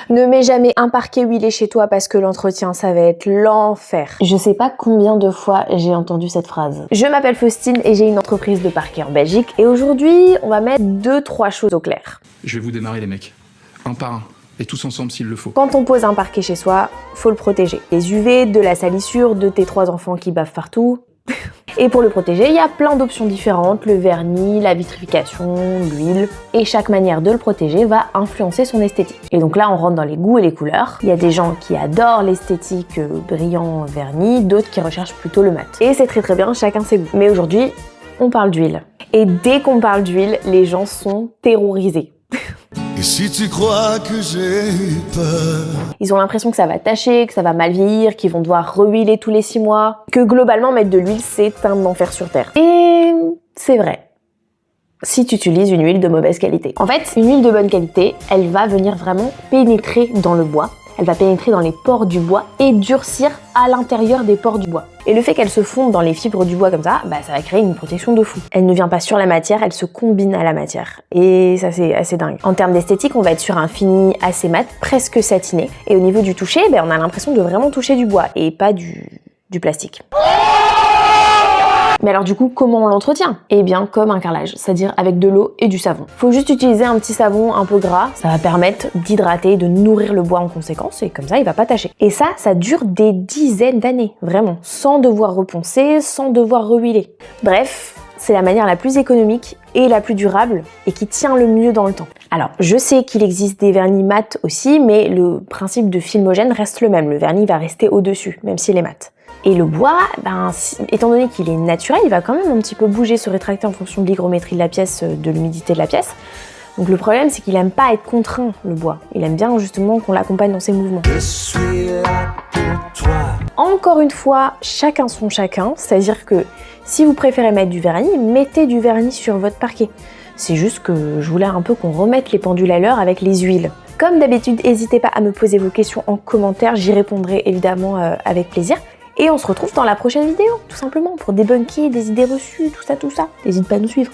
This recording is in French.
Ne mets jamais un parquet huilé chez toi parce que l'entretien, ça va être l'enfer. Je sais pas combien de fois j'ai entendu cette phrase. Je m'appelle Faustine et j'ai une entreprise de parquet en Belgique et aujourd'hui, on va mettre 2-3 choses au clair. Je vais vous démarrer les mecs, un par un, et tous ensemble s'il le faut. Quand on pose un parquet chez soi, faut le protéger. Les UV, de la salissure, de tes 3 enfants qui bavent partout. Et pour le protéger, il y a plein d'options différentes, le vernis, la vitrification, l'huile. Et chaque manière de le protéger va influencer son esthétique. Et donc là, on rentre dans les goûts et les couleurs. Il y a des gens qui adorent l'esthétique brillant vernis, d'autres qui recherchent plutôt le mat. Et c'est très bien, chacun ses goûts. Mais aujourd'hui, on parle d'huile. Et dès qu'on parle d'huile, les gens sont terrorisés. Et si tu crois que j'ai eu peur, ils ont l'impression que ça va tacher, que ça va mal vieillir, qu'ils vont devoir rehuiler tous les 6 mois, que globalement mettre de l'huile c'est un enfer sur terre. Et c'est vrai. Si tu utilises une huile de mauvaise qualité. En fait, une huile de bonne qualité, elle va venir vraiment pénétrer dans le bois. Elle va pénétrer dans les pores du bois et durcir à l'intérieur des pores du bois. Et le fait qu'elle se fonde dans les fibres du bois comme ça, ça va créer une protection de fou. Elle ne vient pas sur la matière, elle se combine à la matière. Et ça c'est assez dingue. En termes d'esthétique, on va être sur un fini assez mat, presque satiné. Et au niveau du toucher, on a l'impression de vraiment toucher du bois et pas du plastique. Mais alors du coup, comment on l'entretient? Eh bien comme un carrelage, c'est-à-dire avec de l'eau et du savon. Faut juste utiliser un petit savon un peu gras, ça va permettre d'hydrater, de nourrir le bois en conséquence et comme ça il va pas tacher. Et ça dure des dizaines d'années, vraiment, sans devoir reponcer, sans devoir rehuiler. Bref, c'est la manière la plus économique et la plus durable et qui tient le mieux dans le temps. Alors, je sais qu'il existe des vernis mat aussi, mais le principe de filmogène reste le même. Le vernis va rester au-dessus, même s'il est mat. Et le bois, étant donné qu'il est naturel, il va quand même un petit peu bouger, se rétracter en fonction de l'hygrométrie de la pièce, de l'humidité de la pièce. Donc le problème, c'est qu'il aime pas être contraint, le bois. Il aime bien justement qu'on l'accompagne dans ses mouvements. je suis là pour toi. Encore une fois, chacun son chacun, c'est-à-dire que si vous préférez mettre du vernis, mettez du vernis sur votre parquet. C'est juste que je voulais un peu qu'on remette les pendules à l'heure avec les huiles. Comme d'habitude, n'hésitez pas à me poser vos questions en commentaire, j'y répondrai évidemment avec plaisir. Et on se retrouve dans la prochaine vidéo, tout simplement, pour débunker des idées reçues, tout ça. N'hésite pas à nous suivre.